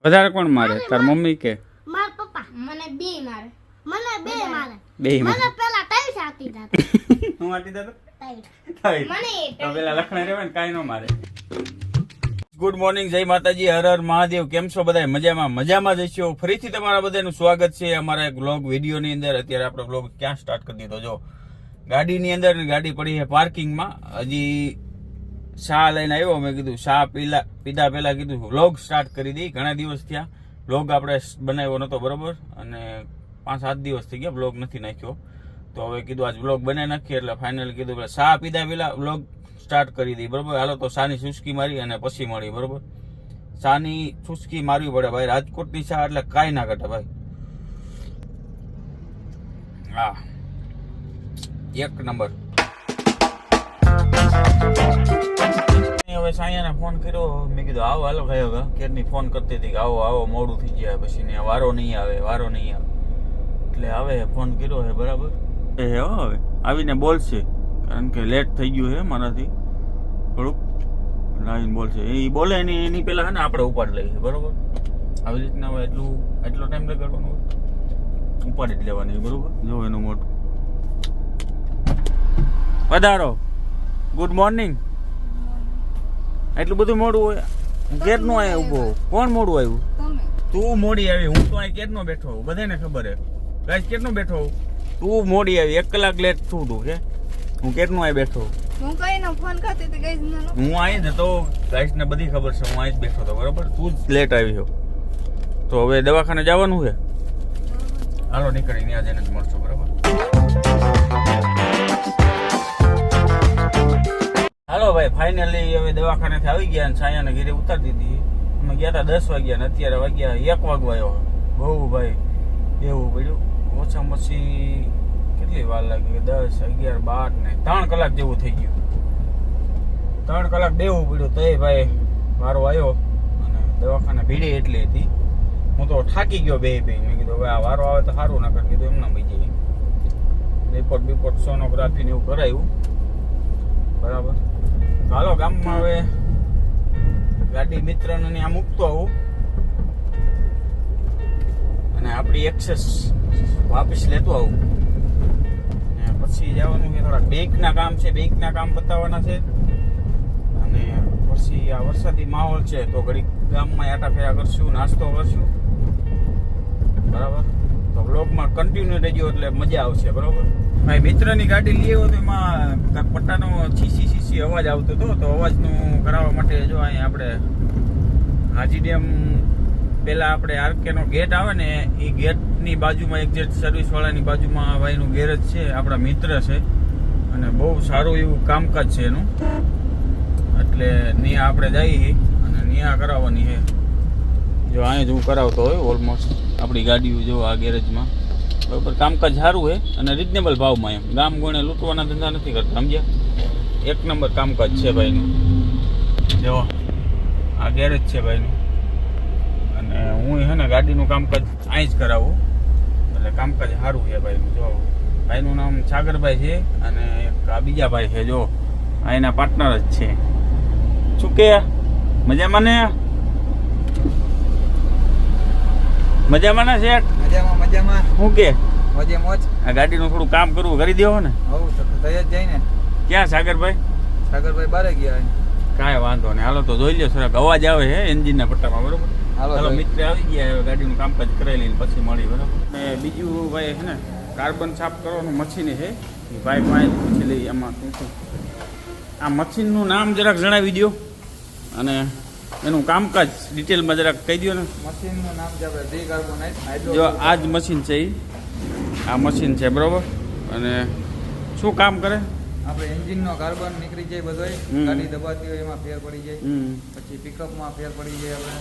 વધારે કોણ મારે? તાર મમ્મી કે માર પપ્પા? મને બે મારે. મને બે મારે. બે મને પેલા ટાઈસ આપી દે. હું આટી દેતો ટાઈસ. મને તો પેલા લખણા રેવા ને કાઈ નો મારે. ગુડ મોર્નિંગ, જય માતાજી, હર હર મહાદેવ. કેમ છો બધા? મજામાં જઈશું. ફરીથી તમારા બધાનું સ્વાગત છે અમારા એક વ્લોગ વિડીયો ની અંદર. અત્યારે આપણો વ્લોગ ક્યાં સ્ટાર્ટ કરી દીધો? જો ગાડીની અંદર, ગાડી પડી છે પાર્કિંગમાં. હજી શા લઈને આવ્યો. મેં કીધું શા પીધા પહેલા કીધું વ્લોગ સ્ટાર્ટ કરી દઈ. ઘણા દિવસ થયા વ્લોગ આપણે બનાવ્યો નતો, બરોબર, અને 5-7 દિવસ થઈ ગયા વ્લોગ નથી નાખ્યો. તો હવે કીધું આજ વ્લોગ બનાવી નાખીએ, એટલે ફાઇનલ કીધું શા પીધા પહેલા વ્લોગ સ્ટાર્ટ કરી દઈ, બરોબર. હાલો તો શાની ચુસ્કી મારી અને પછી મળી, બરોબર. શાની ચુસ્કી મારવી પડે ભાઈ. રાજકોટની શા એટલે કાંઈ ના ઘટે ભાઈ. હા, એક નંબર. હવે સાયાને ફોન કર્યો, મેં કીધું આવો હાલો ભાઈ. હવે કેરની ફોન કરતી હતી કે આવો આવો, મોડું થઈ જાય, પછી ને વારો નહીં આવે. એટલે હવે ફોન કર્યો હે, બરાબર. એ હવે આવીને બોલશે, કારણ કે લેટ થઈ ગયું છે મારાથી થોડુંક. લાવીને બોલશે. એ બોલે એની પહેલા છે ને આપણે ઉપાડ લઈએ, બરોબર. આવી રીતના હવે એટલો ટાઈમ લગાડવાનો હોય, ઉપાડી જ લેવાની, બરોબર. જો એનું મોટું પધારો, ગુડ મોર્નિંગ. એટલું બધું મોડું હોય? કેરનું આવ્યા ઉભો? કોણ મોડું આવ્યું? તું મોડી આવી. હું તો અહીં કેરનો બેઠો હોઉં, બધાને ખબર હે. ગાઈસ કેરનો બેઠો હોઉં, તું મોડી આવી. 1 કલાક લેટ છું તું કે હું કેરનો અહીં બેઠો. હું કઈને ફોન કરતી હતી ગાઈસ ને. હું અહીં જ હતો, ગાઈસ ને બધી ખબર છે. હું અહીં જ બેઠો હતો, બરોબર. તું જ લેટ આવી છો. તો હવે દવાખાને જવાનું છે. હાલો નીકળી, ત્યાં જઈને જ મળશો, બરોબર. હાલો ભાઈ, ફાઇનલી હવે દવાખાનેથી આવી ગયા અને છાયાને ઘરે ઉતારી દીધી. અમે ગયા હતા 10 વાગ્યા ને અત્યારે વાગ્યા 1 વાગવા આવ્યો. બહુ ભાઈ એવું પડ્યું. ઓછામાં ઓછી કેટલી વાર લાગી? 10, 11, 12 ને 3 કલાક જેવું થઈ ગયું. 3 કલાક બેવું પડ્યું. તો ભાઈ મારો આવ્યો અને દવાખાને ભીડી એટલી હતી, હું તો થાકી ગયો બે. મેં કીધું હવે આ વારો આવે તો સારું, ના કરી કીધું એમના મળી જઈએ. રિપોર્ટ સોનોગ્રાફી ને એવું કરાયું, બરાબર. હાલો ગામમાં હવે ગાડી મિત્રને ત્યાં મૂકતો આવું અને આપણી એક્સેસ વાપસ લેતો આવું. અને પછી જવાનું છે, થોડા બેંકના કામ છે, બેંકના કામ બતાવવાના છે. અને પછી આ વરસાદી માહોલ છે તો ઘડી ગામમાં આટા ફેરા કરશું, નાસ્તો કરશું, બરાબર. તો બ્લોગમાં કન્ટિન્યુ રહેજો એટલે મજા આવશે, બરાબર. ભાઈ મિત્રની ગાડી લઈ આવ્યો તો એમાં પટ્ટાનો છીસી અવાજ આવતો હતો. તો અવાજનું કરાવવા માટે જો અહીંયા આપણે હાજી ડેમ પેલા આપણે આરકેનો ગેટ આવે ને, એ ગેટની બાજુમાં એક્ઝેક્ટ સર્વિસવાળાની બાજુમાં ભાઈનું ગેરેજ છે, આપણા મિત્ર છે. અને બહુ સારું એવું કામકાજ છે એનું. એટલે ત્યાં આપણે જઈએ અને ત્યાં કરાવવાની છે. જો અહીંયા જ હું કરાવતો હોય ઓલમોસ્ટ આપણી ગાડીઓ. જો આ ગેરેજમાં બરાબર કામકાજ સારું છે અને રિઝનેબલ ભાવમાં. એમ ગામ ગોણે લૂંટવાના ધંધા નથી કરતા, સમજ્યા. 1 નંબર કામકાજ છે ભાઈનું. જો આ ગેરેજ છે ભાઈનું. અને હું છે ને ગાડીનું કામકાજ અહીં જ કરાવું, એટલે કામકાજ સારું છે ભાઈનું. જો ભાઈનું નામ સાગરભાઈ છે અને એક આ બીજા ભાઈ છે, જો આ એના પાર્ટનર જ છે. શું કે મજામાં ને? મજામાં ના શેઠ? મજામાં. શું કે મોજે મોજ. આ ગાડીનું થોડું કામ કરવું કરી દેવો ને? હવ તો થઈ જ જાય ને. ક્યાં સાગરભાઈ? સાગરભાઈ બારે ગયા. કાંઈ વાંધો નહીં. હાલો તો જોઈ લો, થોડાક અવાજ આવે છે એન્જિનના પટ્ટામાં, બરોબર. હાલો મિત્ર આવી ગયા, હવે ગાડીનું કામકાજ કરાવી લઈને પછી મળી, બરોબર. અને બીજું ભાઈ છે ને કાર્બન સાફ કરવાનું મશીન છે. એ ભાઈ પાસે પૂછી લઈ આમાં શું. આ મશીનનું નામ જરાક જણાવી દો અને એનું કામકાજ ડિટેલમાં જરાક કહી દો ને. મશીનનું નામ છે આપણે ડીકાર્બોનાઇઝ. જો આ જ મશીન છે, આ મશીન છે, બરોબર. અને શું કામ કરે? આપણે એન્જિનનો કાર્બન નીકળી જાય બધોય. ગાડી દબાતી હોય એમાં ફેર પડી જાય. પછી પિકઅપમાં ફેર પડી જાય. આપણે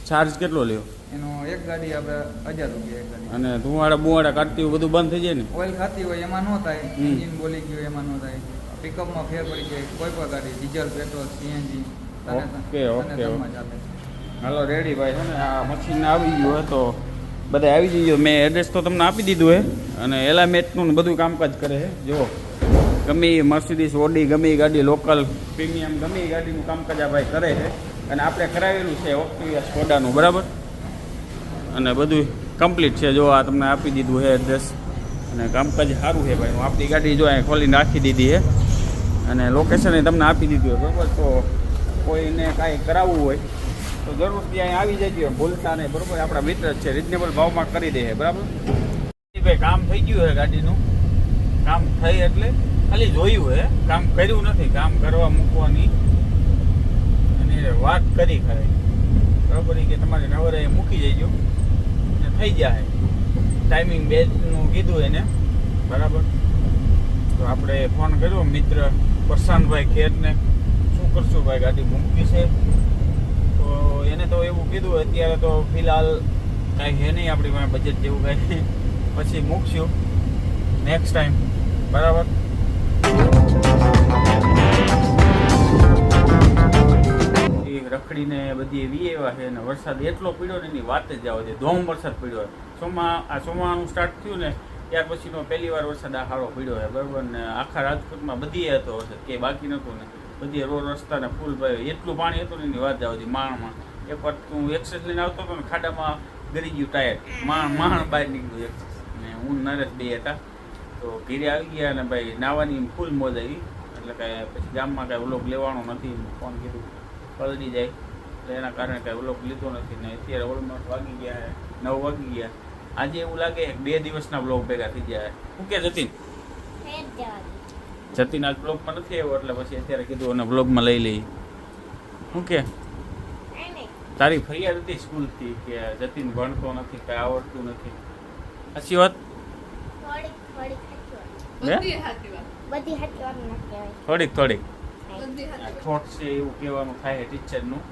ચાર્જ કેટલો લ્યો એનો? એક ગાડી આપણે 1000 રૂપિયા એક ગાડી. અને ધુવાડા બુવાડા કાઢતી હોય બધું બંધ થઈ જાય ને? ઓઇલ ખાતી હોય એમાં ન થાય, એન્જિન બોલી ગયું એમાં ન થાય. પિકઅપમાં ફેર પડી જાય કોઈ પણ ગાડી, ડીઝલ, પેટ્રોલ, સીએનજી. ઓકે. હાલો રેડી ભાઈ છે ને. આ મશીન આવી ગયું હોય તો બધા આવી જઈએ. મેં એડ્રેસ તો તમને આપી દીધું હે. અને એલામેટનું બધું કામકાજ કરે છે. જો ગમે એ મર્સિડીઝ, ઓડી, ગમે એ ગાડી, લોકલ, પ્રીમિયમ, ગમે એ ગાડીનું કામકાજ આ ભાઈ કરે છે. અને આપણે કરાવેલું છે ઓક્ટિવિયા સ્કોડાનું, બરાબર. અને બધું કમ્પ્લીટ છે. જો આ તમને આપી દીધું છે એડ્રેસ અને કામકાજ સારું છે ભાઈ. હું આપણી ગાડી જો અહીંયા ખોલીને રાખી દીધી છે અને લોકેશન તમને આપી દીધું હોય બરાબર. તો કોઈને કાંઈ કરાવવું હોય તો જરૂરથી અહીંયા આવી જજો, ભૂલતા નહીં બરાબર. આપણા મિત્ર જ છે, રિઝનેબલ ભાવમાં કરી દે છે બરાબર. ભાઈ કામ થઈ ગયું છે ગાડીનું, કામ થઈ એટલે ખાલી જોયું છે, કામ કર્યું નથી. કામ કરવા મૂકવાની અને વાત કરી ખરી બરાબર કે તમારે નવરે મૂકી જઈજો ને થઈ જાય. ટાઈમિંગ 2નું કીધું એને બરાબર. તો આપણે ફોન કર્યો મિત્ર પ્રશાંતભાઈ ખેરને, શું કરશું ભાઈ ગાડી મૂકવી છે. તો એને તો એવું કીધું અત્યારે તો ફિલહાલ કાંઈ છે નહીં આપણી પાસે બજેટ જેવું કાંઈ, પછી મૂકશું નેક્સ્ટ ટાઈમ બરાબર. એ રખડીને બધી એવી એવા છે અને વરસાદ એટલો પડ્યો ને એની વાત જ જવા દે. ધોમ વરસાદ પડ્યો. ચોમાનું સ્ટાર્ટ થયું ને ત્યાર પછીનો પહેલી વાર વરસાદ આ સારો પડ્યો છે બરાબર. ને આખા રાજકોટમાં બધી હતો વરસાદ, કે બાકી નહોતું ને બધી રોડ રસ્તાને ફૂલ ભાઈ એટલું પાણી હતું ને એની વાત જવા દે. માણમાં એક વાર હું એક્સેસ લઈને આવતો હતો ને ખાડામાં ગરી ગયું ટાયર, માણ બહાર નીકળ્યું એક્સેસ. ને હું નરેશ બે હતા તો ઘીરે આવી ગયા અને ભાઈ નાવાની ફૂલ મોજ આવી. એટલે કાંઈ પછી ગામમાં કાંઈ વ્લોગ લેવાનો નથી, ફોન કીધું પલડી જાય એટલે એના કારણે કાંઈ વ્લોગ લીધો નથી. ને અત્યારે ઓલમોસ્ટ વાગી ગયા 9 વાગી ગયા. આજે એવું લાગે 2 દિવસના વ્લોગ ભેગા થઈ જાય. શું કે જતીન? જતીન આજ વ્લોગમાં નથી આવ્યો એટલે પછી અત્યારે કીધું અને વ્લોગમાં લઈ લઈ. શું કે તારી ફરિયાદ હતી સ્કૂલથી કે જતીન ભણતો નથી, કાંઈ આવડતું નથી, સાચી વાત? થોડીક થોટ છે એવું કહેવાનું થાય ટીચરનું.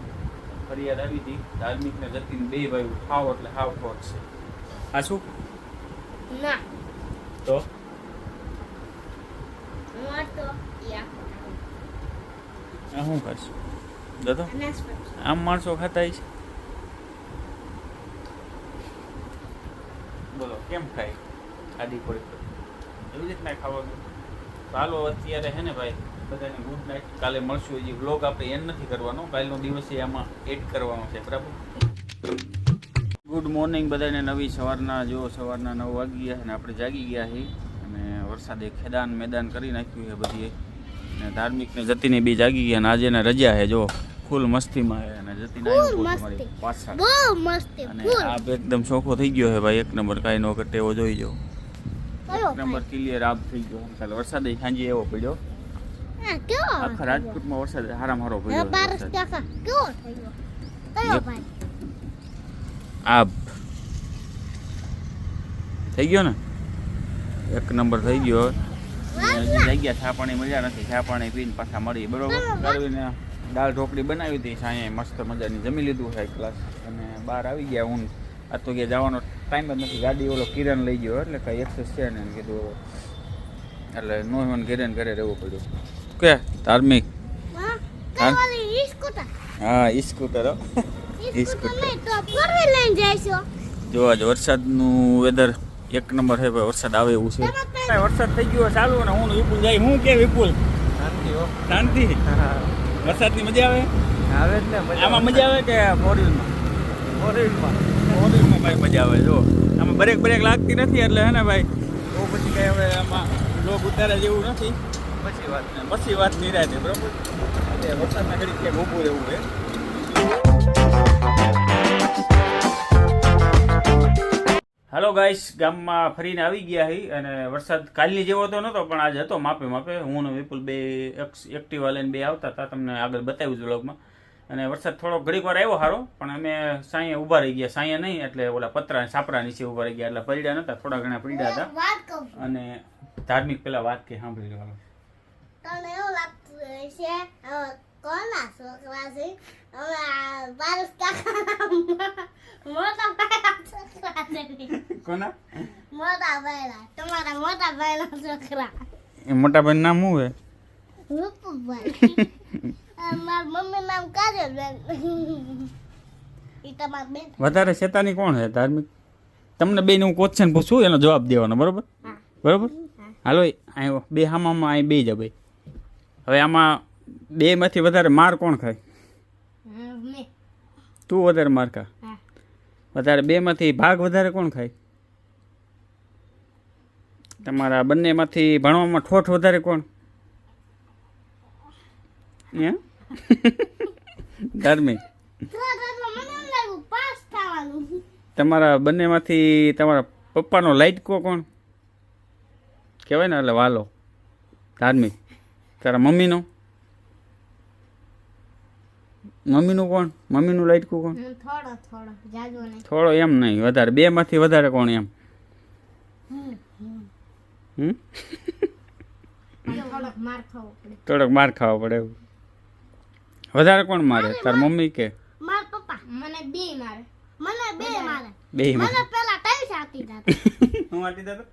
ફરિયાદ આવી હતી ધાર્મિક ને જતીન બે ભાઈ હાવ એટલે હાવ થોટ છે. આ શું ના તો આ શું કરશું દાદા? આમ માણસો ખાતા છે. બોલો કેમ ખાય? ખાધી પડી એવી રીતના ખાવાનું. ચાલો અત્યારે હે ને ભાઈ બધાને ગુડ નાઇટ. કાલે મળશું. હજી વ્લોગ આપણે એન્ડ નથી કરવાનો, કાલનો દિવસ આમાં એડ કરવાનો છે બરાબર. ગુડ મોર્નિંગ બધાને. નવી સવારના 9 વાગી ગયા અને આપણે જાગી ગયા છીએ અને વરસાદે ખેદાન મેદાન કરી નાખ્યું છે બધી. અને ધાર્મિક ને જતીને બી જાગી ગયા અને આજે ને રજા છે. જો ફૂલ મસ્તીમાં છે અને જતીન આવ્યો તમારી પાછળ. બહુ મસ્તી અને ફૂલ. આ એકદમ ચોખ્ખો થઈ ગયો છે ભાઈ, 1 નંબર. કાંઈ નો ઘટે એવો જોઈ જો. 1 નંબર ક્લિયર આપ થઈ ગયો. કાલે વરસાદ સાંજે એવો પડ્યો. હા કેવો આખા રાજકોટમાં વરસાદ હારામાં હારો પડ્યો. 12 ટકા કેવો થયો? કયો ભાઈ? આપ થઈ ગયો ને 1 નંબર થઈ ગયો. જગ્યા ચા પાણી મળ્યા નથી, ચા પાણી પીને પાછા મળી બરોબર. કરવીને દાળ ઢોકળી બનાવી હતી સાંજે, મસ્ત મજાની જમી લીધું છે ક્લાસ અને બહાર આવી ગયા. હું આ તો કે જવાનો ટાઈમ જ નથી. ગાડી ઓલો કિરણ લઈ ગયો એટલે કાંઈ એક્સેસ છે ને કીધું એટલે નો મને કિરણ ઘરે રહેવું પડ્યું. કે ધાર્મિક હા ઈ સ્કૂટર જો આજ વરસાદનું વેધર 1 નંબર છે ભાઈ. વરસાદ આવે એવું છે. વરસાદ થઈ ગયો ચાલુ ને હું વિપુલ જાય. હું કે વિપુલ શાંતિ? વરસાદની મજા આવે? આવે જ ને આમાં મજા આવે કે ફોરવ્હીલમાં? ફોરવ્હીલમાં ભાઈ મજા આવે. જો આમાં બ્રેક લાગતી નથી એટલે હે ને ભાઈ બહુ પછી કઈ હવે આમાં લોક ઉતારે જેવું નથી. પછી વાત નિરાતે બરોબર. એટલે વરસાદના ઘડી ક્યાંક ઊભું રહેવું છે. હાલો ગાઈસ, ગામમાં ફરીને આવી ગયા હી અને વરસાદ કાલની જેવો તો નહોતો પણ આજ હતો માપે માપે. હું ને વિપુલ બે એક્ટિવા લઈને બે આવતા હતા, તમને આગળ બતાવ્યું છે વ્લોગમાં. અને વરસાદ થોડો ઘડીક વાર આવ્યો સારો, પણ અમે સાંયે ઊભા રહી ગયા. સાંયે નહીં એટલે ઓલા પતરા છાપરા નીચે ઊભા રહી ગયા એટલે પડ્યા નહોતા, થોડા ઘણા પડ્યા હતા. અને ધાર્મિક પેલા વાત કે સાંભળી લેવાનો. તને એવું લાગતું છે કોના છોકરા છે? હવે બારસ કાકા મોટા ભાઈના છોકરા છે. કોના? મોટા ભાઈના, તમારા મોટા ભાઈના છોકરા. એ મોટા ભાઈ નામ શું હે? રૂપભાઈ. મારા મમ્મી નામ કાજલબેન. ઈ તમાર બેન. વધારે શેતાની કોણ છે ધાર્મિક? તમને બેને હું ક્વેશ્ચન પૂછું એનો જવાબ દેવાનો બરોબર? બરોબર. હાલો અહીં બે હામામાં અહીં બે જ ભાઈ. હવે આમાં બે માંથી વધારે માર કોણ ખાય? તું વધારે માર ખા. વધારે બેમાંથી ભાગ વધારે કોણ ખાય? તમારા બંનેમાંથી ભણવામાં ઠોઠ વધારે કોણ? હે ધાર્મિક, મને એમ લાગ્યું પાસ થવાનું. તમારા બંનેમાંથી તમારા પપ્પાનો લાઈટકો કોણ કહેવાય ને, એટલે વાલો ધાર્મિક? તારા મમ્મીનો? મમ્મીનું કોણ? મમ્મીનું લાઈટકું કોણ? થોડો જાજો નહીં. થોડો એમ નહીં, વધારે. બેમાંથી વધારે કોણ એમ? હમ થોડોક માર ખાવો પડે. થોડોક માર ખાવો પડે એવું. વધારે કોણ મારે, તાર મમ્મી કે માર પપ્પા મને બે મારે. મને બે મારે. બે? મને પેલા ટાઈસ આપી દાતા. હું આટી દેતો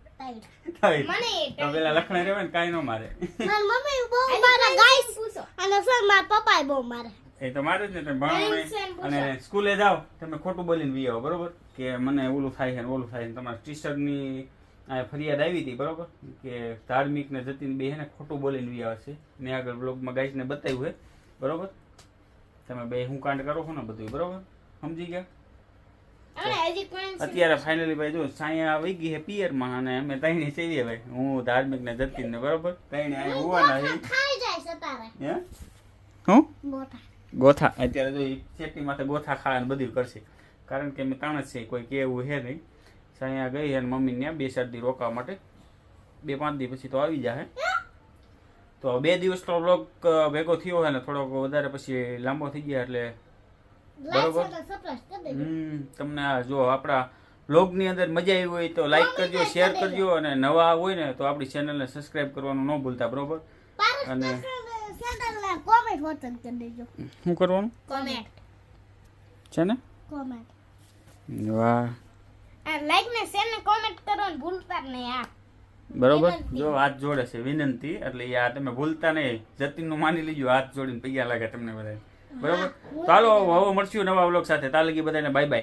ટાઈસ. મને તો પેલા લખણે રહેવાય ને કાંઈ ન મારે. મારી મમ્મી બહુ મારે ગાઈસ અને સર માર પપ્પાએ બહુ મારે. એ તો મારે જ ને, તમે ભણો નહીં અને સ્કૂલે જાઓ તમે ખોટું બોલીને વી આવો, બરોબર? કે મને ઓલું થાય છે ને ઓલું થાય છે. તમારા ટીચરની આ ફરિયાદ આવી હતી, બરોબર? કે ધાર્મિક ને જતીન બે ને ખોટું બોલીને વી આવે છે. મેં આગળ બ્લોગમાં ગાઈસને બતાવ્યું છે, બરોબર? તમે બે હું કાંડ કરો છો ને બધું, બરોબર? સમજી ગયા? હવે હજી કોઈ અત્યારે ફાઇનલી ભાઈ જો સાયા આવી ગઈ છે પિયરમાં અને અમે ત્રણે સેવીએ ભાઈ, હું ધાર્મિક ને જતીન ને, બરોબર? ત્રણે અહીંયા હોવાના છે. ખાઈ જાય છે તારે. હે હું મોટા. ગોથા અત્યારે જો સેટી માથે ગોથા ખાવા ને બધું કરશે, કારણ કે મેં તાણ જ છે, કોઈ કેવું છે નહીં. સાયા ગઈ અને મમ્મી ને 2-4 દી રોકાવા માટે, 2-5 દી પછી તો આવી જાય. તો 2 દિવસ તો બ્લોગ ભેગો થયો હોય ને થોડોક વધારે પછી લાંબો થઈ ગયા એટલે, બરોબર? તમને આ જો આપણા બ્લોગની અંદર મજા આવી હોય તો લાઈક કરજો, શેર કરજો અને નવા હોય ને તો આપણી ચેનલને સબસ્ક્રાઇબ કરવાનું ન ભૂલતા, બરોબર? અને કોમેન્ટ વોચન કરી દેજો. શું કરવાનું કોમેન્ટ છે ને? કોમેન્ટ. વાહ, આ લાઈક ને શેર ને કોમેન્ટ કરવાનું ભૂલતા જ નહીં. આ બરોબર? જો હાથ જોડે છે વિનંતી, એટલે એ આ તમે ભૂલતા નહીં. જતીનનું માની લીજો, હાથ જોડીને પૈયા લાગે તમને બધા, બરોબર? ચાલો હવે મળશું નવા વ્લોગ સાથે. તાલગી બધાને બાય બાય.